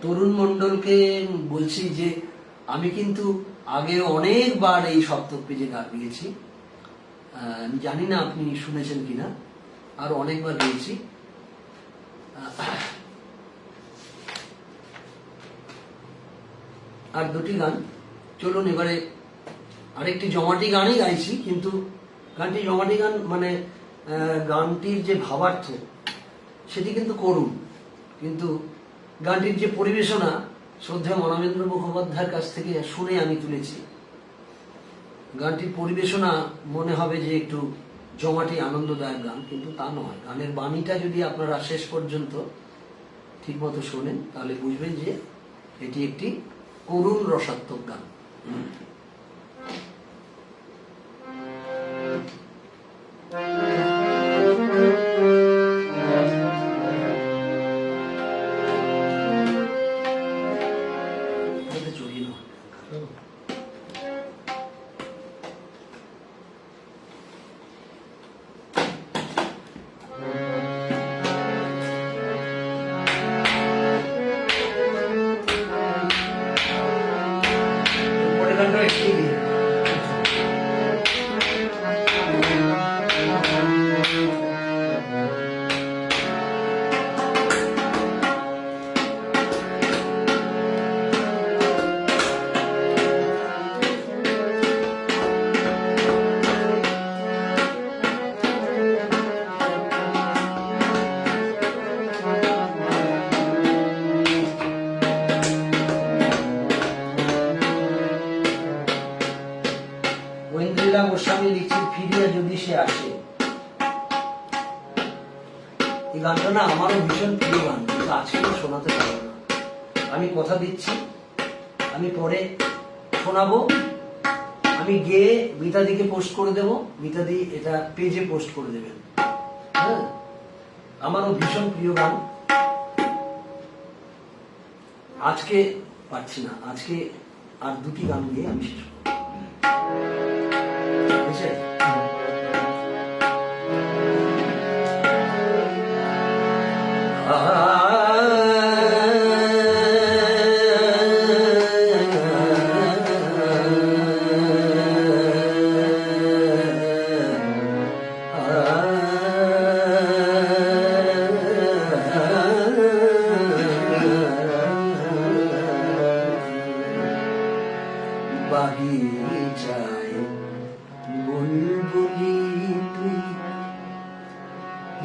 তরুণ মণ্ডলকে বলছি যে আমি কিন্তু আগে অনেকবার এই সপ্তক পেজে গান গেয়েছি, আমি জানি না আপনি শুনেছেন কিনা, আর অনেকবার গেয়েছি। আর দুটি গান, চলুন এবারে আরেকটি জমাটি গানই গাইছি, কিন্তু গানটি জমাটি গান মানে গানটির যে ভাবার্থ সেটি কিন্তু করুন, কিন্তু গানটির যে পরিবেশনা শ্রদ্ধেয় মনোমেন্দ্র মুখোপাধ্যায়ের কাছ থেকে শুনে আমি তুলেছি। গানটির পরিবেশনা মনে হবে যে একটু জমাটি আনন্দদায়ক গান, কিন্তু তা নয়। গানের বাণীটা যদি আপনারা শেষ পর্যন্ত ঠিকমতো শোনেন তাহলে বুঝবেন যে এটি একটি করুণ রসাত্মক গান। গোস্বামী লিখছেন, ফিরিয়া যদি সে আসে। এই গানটা না আমারও ভীষণ প্রিয় গান, কিন্তু আজকে শোনাতে পারবো না। আমি কথা দিচ্ছি, আমি পরে শোনাবো। আমি গেয়ে মিতাদিকে পোস্ট করে দেব, মিতাদি এটা পেজে পোস্ট করে দেবেন। হ্যাঁ, আমারও ভীষণ প্রিয় গান। আজকে পারছি না, আজকে আর দুটি গান গিয়ে আমি শেষ করব।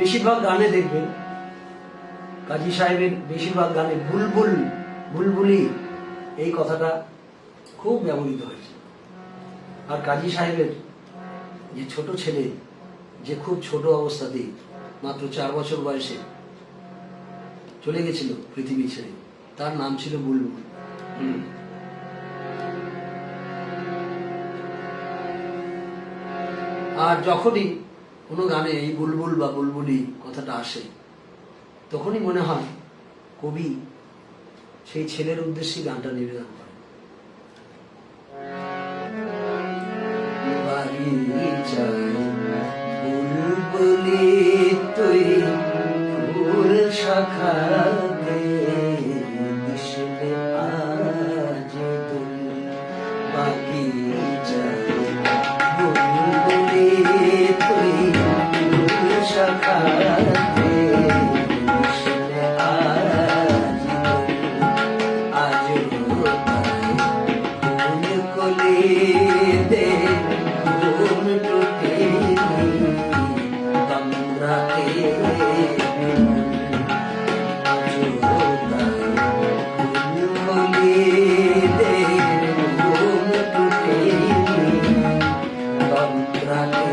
বেশিরভাগ গানে দেখবেন, কাজী সাহেবের বেশিরভাগ গানে বুলবুল, বুলবুলি এই কথাটা খুব ব্যবহৃত হয়েছে। আর কাজী সাহেবের যে ছোট ছেলে, যে খুব ছোট অবস্থাতেই মাত্র 4 বছর বয়সে চলে গেছিল পৃথিবী ছেড়ে, তার নাম ছিল বুলবুল। আর যখনই কোনো গানে এই বুলবুল বা বুলবুলি কথাটা আসে, তখনই মনে হয় কবি সেই ছেলের উদ্দেশ্যে গানটা নিবেদন করে। বুলবুলি তুই ফুল শাখাতে দিশলে আজ তুল বাগিচায়, বুলবুলি তুই ফুল শাখাতে দিশলে আজ তুল, আজ ফুল খুলে দে ঘুম টুটে তন্দ্রাতে খুলে দে ঘুম টুটে তন্দ্রাতে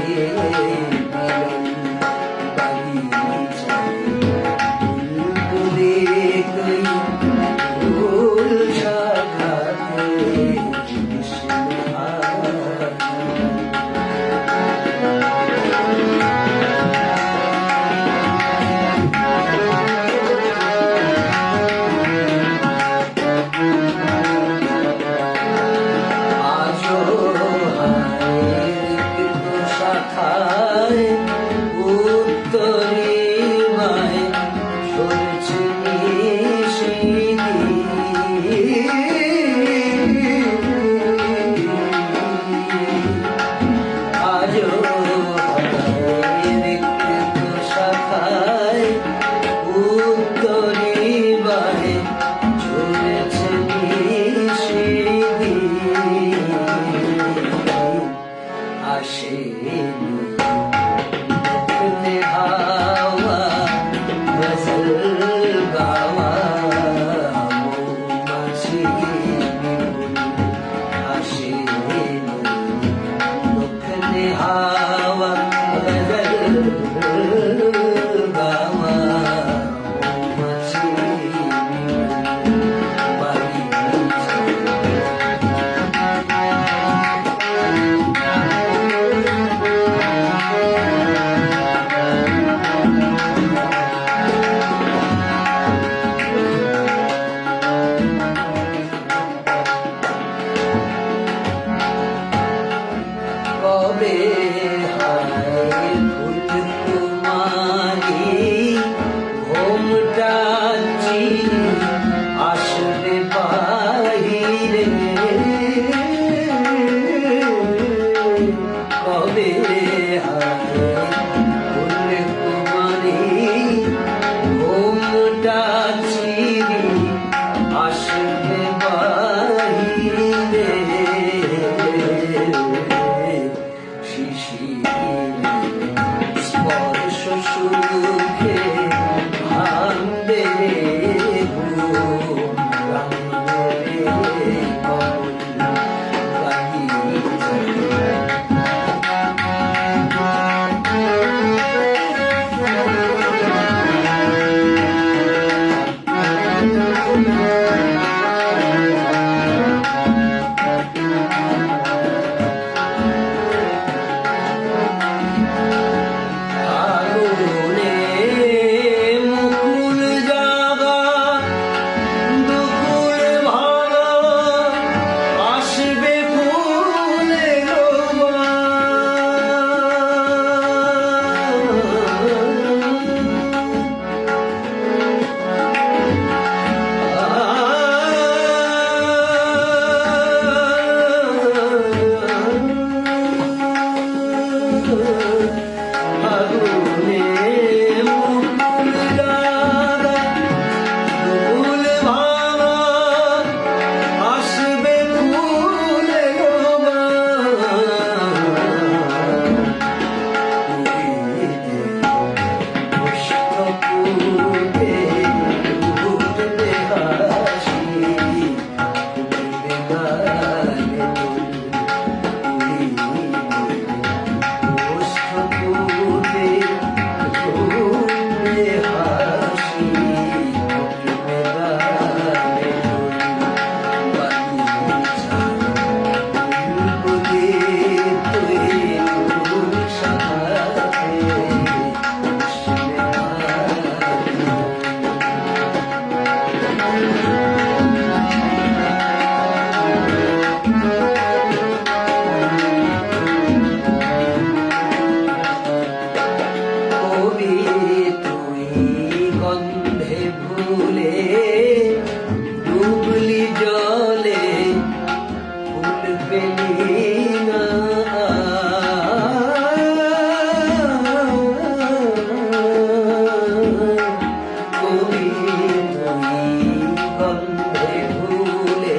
গন্ধে ভুলে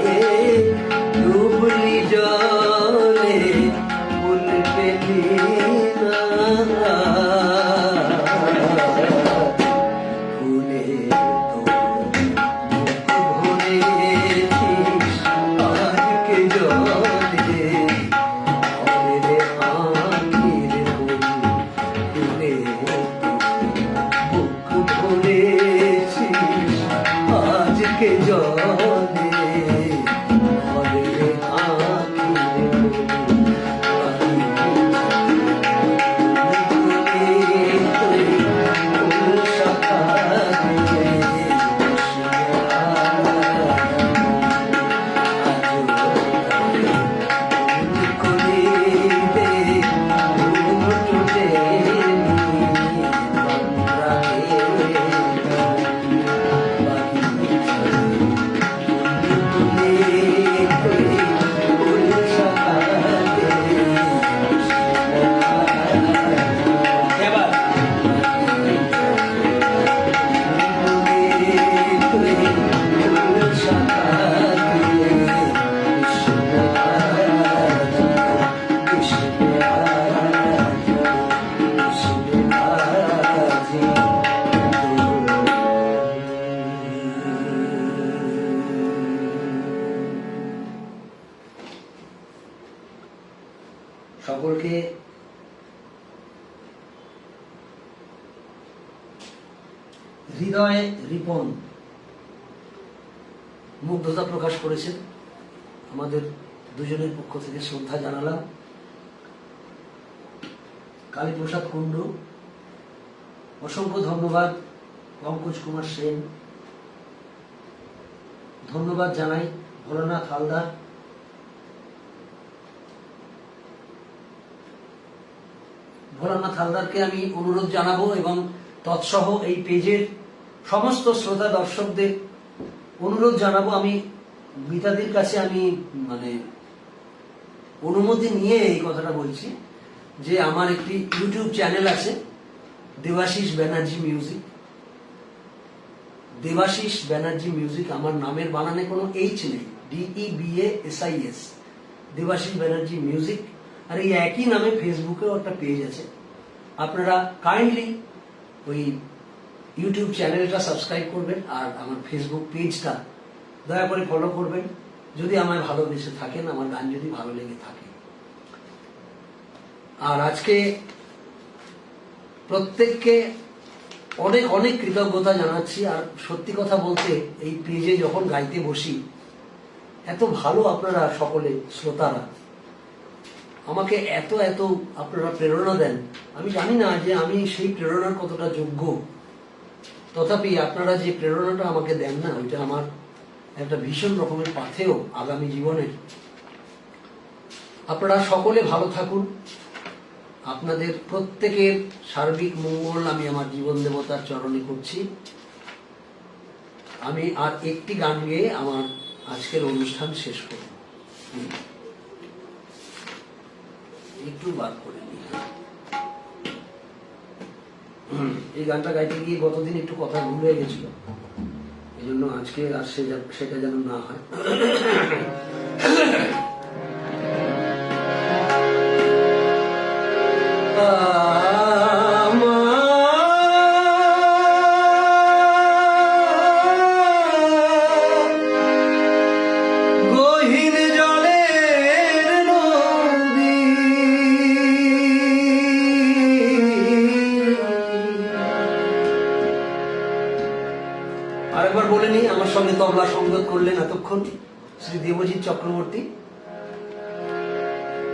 ডুবলি জল সকলকে হৃদয়ে রিপন মুগ্ধতা প্রকাশ করেছেন, আমাদের দুজনের পক্ষ থেকে শ্রদ্ধা জানালাম। কালীপ্রসাদ কুণ্ডু, অসংখ্য ধন্যবাদ। পঙ্কজ কুমার সেন, ধন্যবাদ জানাই। ভোলানাথ হালদার, ভোলানাথ হালদারকে আমি অনুরোধ জানাবো এবং তৎসহ এই পেজের সমস্ত শ্রোতা দর্শকদের অনুরোধ জানাবো, আমি মিতাদির কাছে আমি অনুমতি নিয়ে এই কথাটা বলছি যে আমার একটি ইউটিউব চ্যানেল আছে, দেবাশিস ব্যানার্জি মিউজিক। দেবাশিস ব্যানার্জি মিউজিক, আমার নামের বানানে কোনো এইচ নেই, DEBASIS, দেবাশিস ব্যানার্জি মিউজিক। আর এই একই নামে ফেসবুকেও একটা পেজ আছে। আপনারা কাইন্ডলি ওই ইউটিউব চ্যানেলটা সাবস্ক্রাইব করবেন আর আমার ফেসবুক পেজটা দয়া করে ফলো করবেন, যদি আমায় ভালোবেসে থাকেন, আমার গান যদি ভালো লেগে থাকে। আর আজকে প্রত্যেককে অনেক অনেক কৃতজ্ঞতা জানাচ্ছি। আর সত্যি কথা বলতে এই পেজে যখন গাইতে বসি, এত ভালো আপনারা সকলে শ্রোতারা আমাকে এত এত আপনারা প্রেরণা দেন। আমি জানি না যে আমি সেই প্রেরণার কতটা যোগ্য, তথাপি আপনারা যে প্রেরণাটা আমাকে দেন না, ওইটা আমার একটা ভীষণ রকমের পাথেয় আগামী জীবনের। আপনারা সকলে ভালো থাকুন। আপনাদের প্রত্যেকের সার্বিক মঙ্গল আমি আমার জীবন দেবতার চরণে করছি। আমি আর একটি গান গেয়ে আমার আজকের অনুষ্ঠান শেষ করব। একটু বার করে নিই। এই গানটা গাইতে গিয়ে গতদিন একটু কথা ভুল হয়ে গেছিল, এই জন্য আজকে আর সেটা যেন না হয়। আরেকবার বলে নি, আমার সঙ্গে তবলা সংগত করলেন এতক্ষণ শ্রী দেবজিৎ চক্রবর্তী।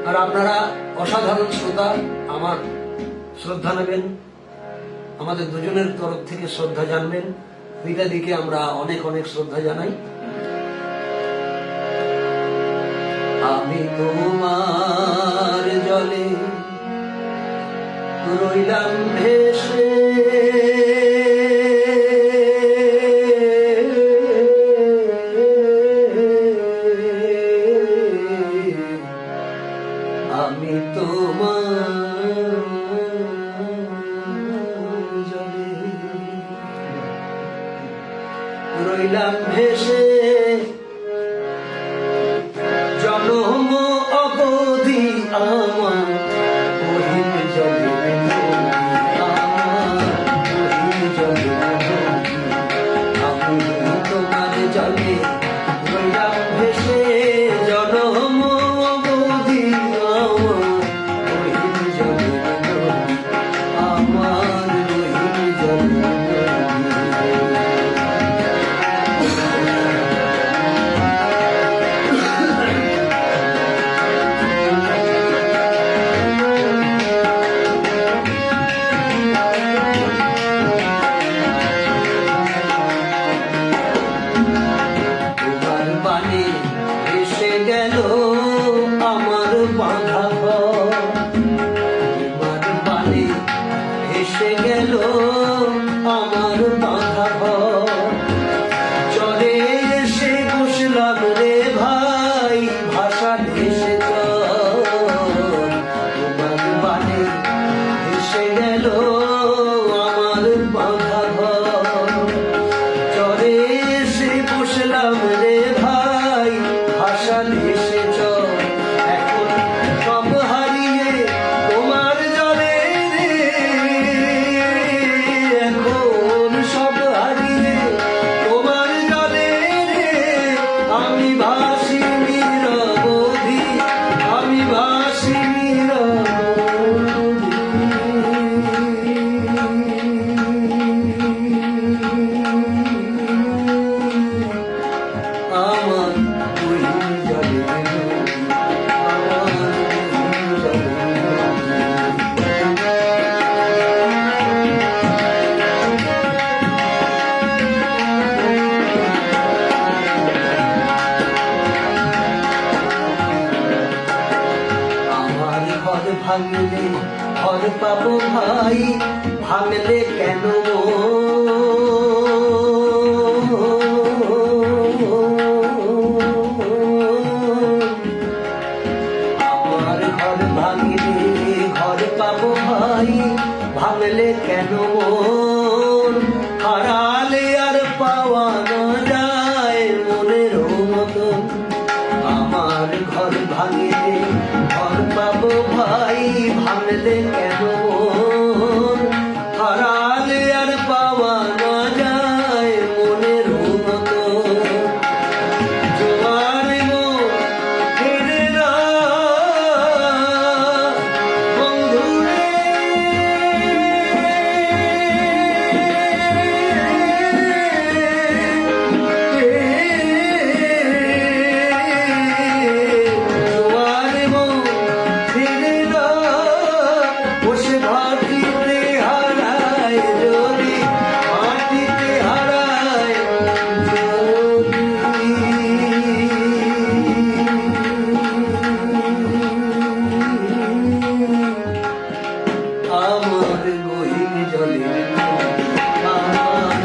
আর আপনারা অসাধারণ শ্রোতা, আমার শ্রদ্ধা নেবেন, আমাদের দুজনের তরফ থেকে শ্রদ্ধা জানবেন। মিতাদিকে আমরা অনেক অনেক শ্রদ্ধা জানাই। আমি তোমার জলে রইলাম ভেসে, আমি তোমার জলে রইলাম ভেসে, জনম অবধি আমার ওহিম জলে, আমার ওহিম জলে, আমি তোমার জলে রইলাম ভেসে, জনম অবধি আমার ওহিম জলে, আমার ওহিম জলে। আমার বাঁধা ঘর চলে এসে বসলাম রে ভাই, ভাষা ভেসে তোমার বাণী ভেসে গেল আমার বাঁধা ঘর, চলে এসে বসলাম রে ভাই, ভাষা ভেসে এখন সব হারিয়ে ভাঙলে ঘর পাবো ভাই, ভাঙলে কেন আমার ঘর ভাঙলে ঘর পাবো ভাই, ভাঙলে কেন হারালে আর পাওয়া না যায় মনের মতন। আমার ঘর ভাঙলে ঘর পাবো ভাই, ভাঙলে কেন হারালে আর পাওয়া না যায় মনের মতন। জোয়ার গো ফেরে না বন্ধুরে, জোয়ার গো ফেরে না বসে ভাটিতে হারায় যদি, ভাটিতে হারায় আমার গহীন জলে আমার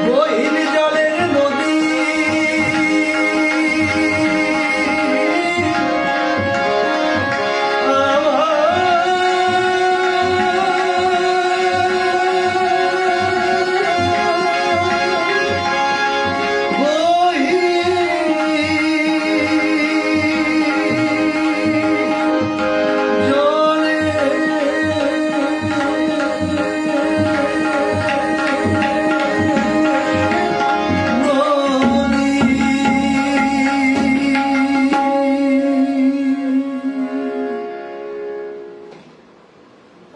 গহীন জলের নদী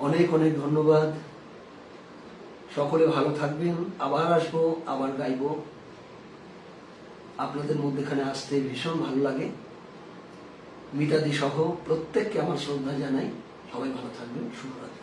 অনেক অনেক ধন্যবাদ। সকলে ভালো থাকবেন। আবার আসবো, আবার গাইবো। আপনাদের মধ্যেখানে আসতে ভীষণ ভালো লাগে। মিতাদি সহ প্রত্যেককে আমার শ্রদ্ধা জানাই। সবাই ভালো থাকবেন। শুভরাত্রি।